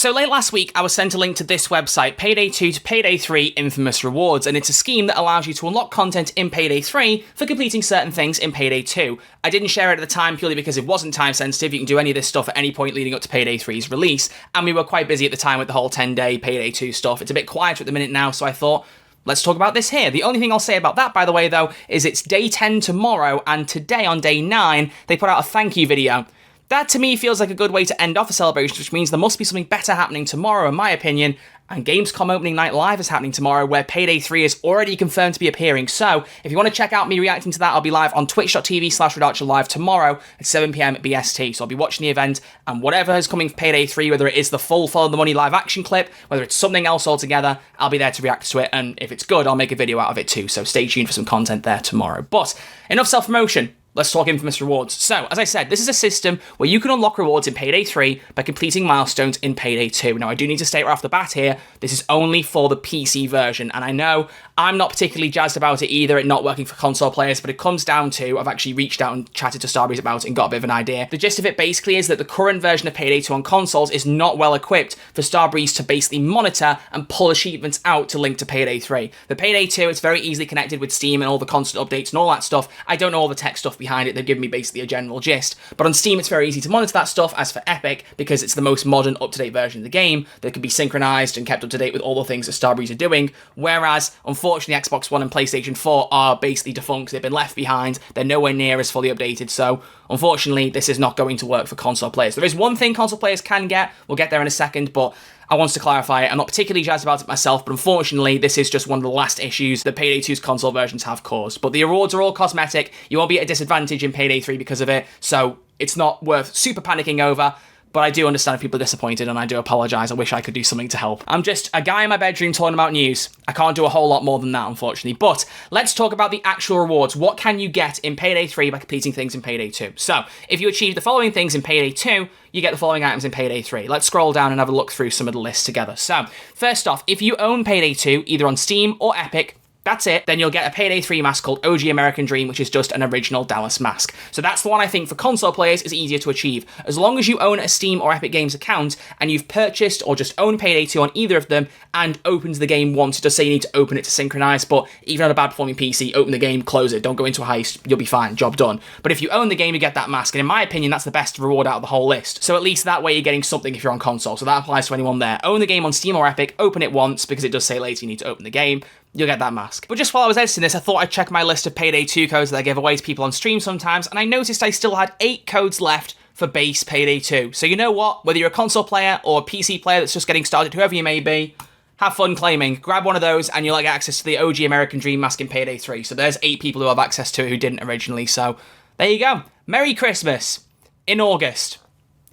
So late last week, I was sent a link to this website, Payday 2 to Payday 3 Infamous Rewards, and it's a scheme that allows you to unlock content in Payday 3 for completing certain things in Payday 2. I didn't share it at the time purely because it wasn't time sensitive. You can do any of this stuff at any point leading up to Payday 3's release, and we were quite busy at the time with the whole 10-day Payday 2 stuff. It's a bit quieter at the minute now, so I thought, let's talk about this here. The only thing I'll say about that, by the way, though, is it's day 10 tomorrow, and today on day 9, they put out a thank you video. That, to me, feels like a good way to end off a celebration, which means there must be something better happening tomorrow, in my opinion, and Gamescom Opening Night Live is happening tomorrow, where Payday 3 is already confirmed to be appearing. So, if you want to check out me reacting to that, I'll be live on twitch.tv/RedArcherLive tomorrow at 7pm BST. So I'll be watching the event, and whatever is coming for Payday 3, whether it is the full Follow the Money live action clip, whether it's something else altogether, I'll be there to react to it, and if it's good, I'll make a video out of it too. So stay tuned for some content there tomorrow. But, enough self-promotion. Let's talk Infamous Rewards. So, as I said, this is a system where you can unlock rewards in Payday 3 by completing milestones in Payday 2. Now, I do need to state right off the bat here, this is only for the PC version, and I know I'm not particularly jazzed about it either, it not working for console players, but it comes down to, I've actually reached out and chatted to Starbreeze about it and got a bit of an idea. The gist of it basically is that the current version of Payday 2 on consoles is not well equipped for Starbreeze to basically monitor and pull achievements out to link to Payday 3. The Payday 2, it's very easily connected with Steam and all the constant updates and all that stuff. I don't know all the tech stuff behind it, they've given me basically a general gist. But on Steam, it's very easy to monitor that stuff, as for Epic, because it's the most modern, up-to-date version of the game that can be synchronized and kept up to date with all the things that Starbreeze are doing, whereas, unfortunately, Xbox One and PlayStation 4 are basically defunct, they've been left behind, they're nowhere near as fully updated, so unfortunately, this is not going to work for console players. There is one thing console players can get, we'll get there in a second, but I want to clarify, I'm not particularly jazzed about it myself, but unfortunately, this is just one of the last issues that Payday 2's console versions have caused. But the rewards are all cosmetic, you won't be at a disadvantage in Payday 3 because of it, so it's not worth super panicking over. But I do understand if people are disappointed, and I do apologise. I wish I could do something to help. I'm just a guy in my bedroom talking about news. I can't do a whole lot more than that, unfortunately. But let's talk about the actual rewards. What can you get in Payday 3 by completing things in Payday 2? So, if you achieve the following things in Payday 2, you get the following items in Payday 3. Let's scroll down and have a look through some of the lists together. So, first off, if you own Payday 2, either on Steam or Epic, that's it, then you'll get a Payday 3 mask called OG American Dream, which is just an original Dallas mask. So that's the one I think for console players is easier to achieve. As long as you own a Steam or Epic Games account, and you've purchased or just own Payday 2 on either of them, and opened the game once, it does say you need to open it to synchronize, but even on a bad performing PC, open the game, close it, don't go into a heist, you'll be fine, job done. But if you own the game, you get that mask, and in my opinion, that's the best reward out of the whole list. So at least that way you're getting something if you're on console, so that applies to anyone there. Own the game on Steam or Epic, open it once, because it does say later you need to open the game, you'll get that mask. But just while I was editing this, I thought I'd check my list of Payday 2 codes that I give away to people on stream sometimes, and I noticed I still had 8 codes left for base Payday 2. So you know what? Whether you're a console player or a PC player that's just getting started, whoever you may be, have fun claiming. Grab one of those and you'll get access to the OG American Dream mask in Payday 3. So there's 8 people who have access to it who didn't originally, so there you go. Merry Christmas in August.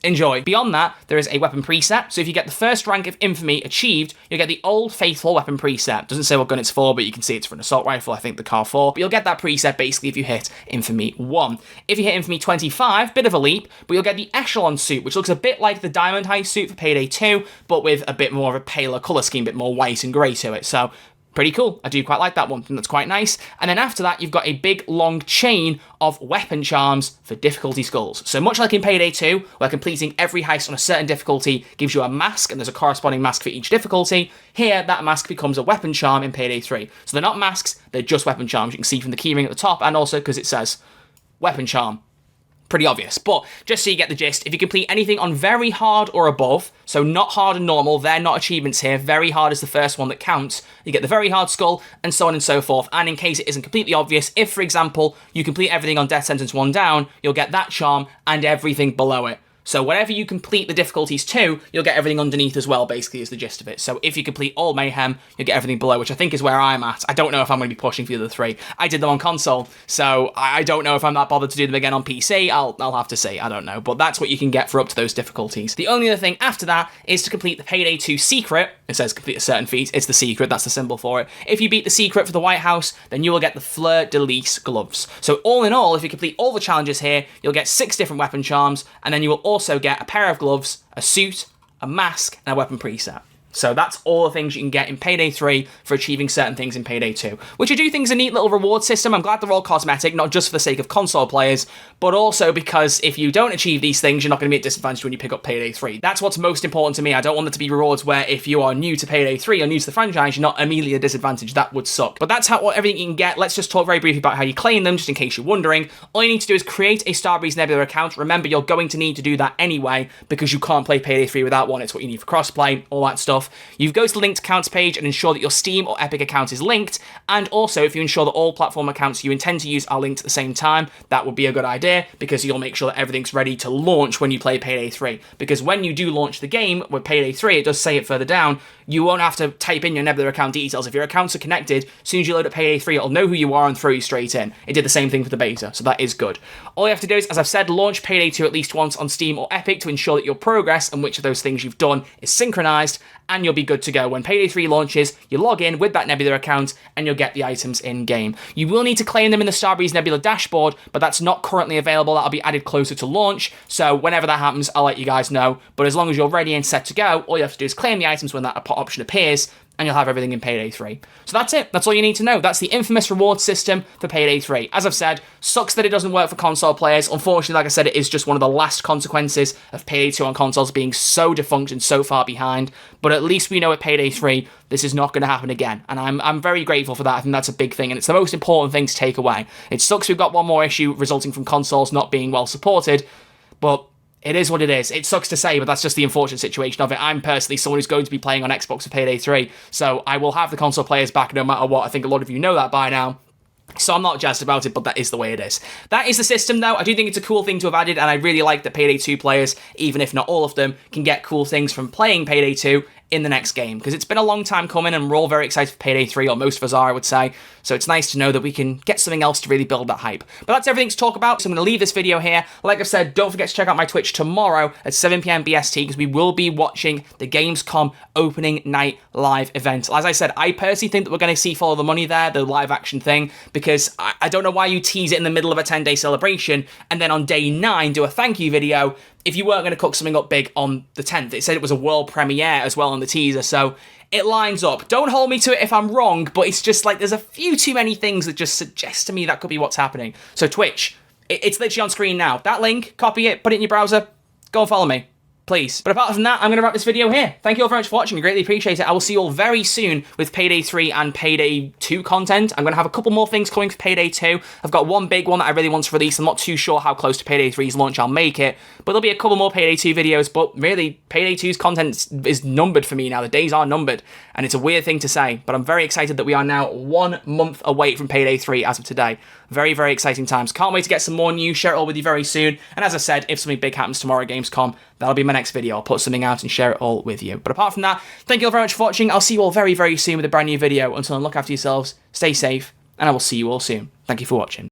Enjoy. Beyond that, there is a weapon preset, so if you get the first rank of Infamy achieved, you'll get the Old Faithful weapon preset. Doesn't say what gun it's for, but you can see it's for an assault rifle, I think the Car 4, but you'll get that preset basically if you hit Infamy 1. If you hit Infamy 25, bit of a leap, but you'll get the Echelon suit, which looks a bit like the Diamond Heist suit for Payday 2, but with a bit more of a paler colour scheme, a bit more white and grey to it, so pretty cool. I do quite like that one, and that's quite nice. And then after that, you've got a big, long chain of weapon charms for difficulty skulls. So much like in Payday 2, where completing every heist on a certain difficulty gives you a mask, and there's a corresponding mask for each difficulty, here, that mask becomes a weapon charm in Payday 3. So they're not masks, they're just weapon charms. You can see from the keyring at the top, and also because it says weapon charm. Pretty obvious, but just so you get the gist, if you complete anything on very hard or above, so not hard and normal, they're not achievements here, very hard is the first one that counts, you get the very hard skull, and so on and so forth. And in case it isn't completely obvious, if, for example, you complete everything on Death Sentence 1 down, you'll get that charm and everything below it. So whatever you complete the difficulties to, you'll get everything underneath as well, basically, is the gist of it. So if you complete all Mayhem, you'll get everything below, which I think is where I'm at. I don't know if I'm going to be pushing for the other 3. I did them on console, so I don't know if I'm that bothered to do them again on PC. I'll have to see, I don't know. But that's what you can get for up to those difficulties. The only other thing after that is to complete the Payday 2 secret. It says complete a certain feat. It's the secret, that's the symbol for it. If you beat the secret for the White House, then you will get the Fleur de Lis gloves. So all in all, if you complete all the challenges here, you'll get 6 different weapon charms, and then you will also get a pair of gloves, a suit, a mask, and a weapon preset. So that's all the things you can get in Payday 3 for achieving certain things in Payday 2, which I do think is a neat little reward system. I'm glad they're all cosmetic, not just for the sake of console players, but also because if you don't achieve these things, you're not going to be at disadvantage when you pick up Payday 3. That's what's most important to me. I don't want there to be rewards where if you are new to Payday 3 or new to the franchise, you're not immediately at a disadvantage. That would suck. But that's everything you can get. Let's just talk very briefly about how you claim them, just in case you're wondering. All you need to do is create a Starbreeze Nebula account. Remember, you're going to need to do that anyway, because you can't play Payday 3 without one. It's what you need for crossplay, all that stuff. You go to the linked accounts page and ensure that your Steam or Epic account is linked, and also if you ensure that all platform accounts you intend to use are linked at the same time, that would be a good idea, because you'll make sure that everything's ready to launch when you play Payday 3. Because when you do launch the game with Payday 3, it does say it further down, you won't have to type in your Nebula account details. If your accounts are connected, as soon as you load up Payday 3, it'll know who you are and throw you straight in. It did the same thing for the beta, so that is good. All you have to do is, as I've said, launch Payday 2 at least once on Steam or Epic to ensure that your progress and which of those things you've done is synchronized, and you'll be good to go. When Payday 3 launches, you log in with that Nebula account and you'll get the items in-game. You will need to claim them in the Starbreeze Nebula dashboard, but that's not currently available. That'll be added closer to launch, so whenever that happens, I'll let you guys know. But as long as you're ready and set to go, all you have to do is claim the items when that option appears, and you'll have everything in Payday 3. So that's it. That's all you need to know. That's the infamous reward system for Payday 3. As I've said, sucks that it doesn't work for console players. Unfortunately, like I said, it is just one of the last consequences of Payday 2 on consoles being so defunct and so far behind. But at least we know at Payday 3, this is not going to happen again. And I'm very grateful for that. I think that's a big thing, and it's the most important thing to take away. It sucks we've got one more issue resulting from consoles not being well supported, but it is what it is. It sucks to say, but that's just the unfortunate situation of it. I'm personally someone who's going to be playing on Xbox for Payday 3, so I will have the console players back no matter what. I think a lot of you know that by now. So I'm not jazzed about it, but that is the way it is. That is the system, though. I do think it's a cool thing to have added, and I really like that Payday 2 players, even if not all of them, can get cool things from playing Payday 2 in the next game, because it's been a long time coming and we're all very excited for Payday 3, or most of us are, I would say. So it's nice to know that we can get something else to really build that hype. But that's everything to talk about, so I'm going to leave this video here. Like I've said, don't forget to check out my Twitch tomorrow at 7 PM BST, because we will be watching the Gamescom opening night live event. As I said, I personally think that we're going to see Follow the Money there, the live action thing, because I don't know why you tease it in the middle of a 10-day celebration and then on day 9 do a thank you video if you weren't going to cook something up big on the 10th. It said it was a world premiere as well on the teaser, so it lines up. Don't hold me to it if I'm wrong, but it's just like there's a few too many things that just suggest to me that could be what's happening. So Twitch, it's literally on screen now. That link, copy it, put it in your browser, go and follow me, please. But apart from that, I'm going to wrap this video here. Thank you all very much for watching. I greatly appreciate it. I will see you all very soon with Payday 3 and Payday 2 content. I'm going to have a couple more things coming for Payday 2. I've got one big one that I really want to release. I'm not too sure how close to Payday 3's launch I'll make it, but there'll be a couple more Payday 2 videos. But really, Payday 2's content is numbered for me now. The days are numbered, and it's a weird thing to say, but I'm very excited that we are now 1 month away from Payday 3 as of today. Very, very exciting times. Can't wait to get some more news, share it all with you very soon. And as I said, if something big happens tomorrow at Gamescom, that'll be my next video. I'll put something out and share it all with you. But apart from that, thank you all very much for watching. I'll see you all very, very soon with a brand new video. Until then, look after yourselves, stay safe, and I will see you all soon. Thank you for watching.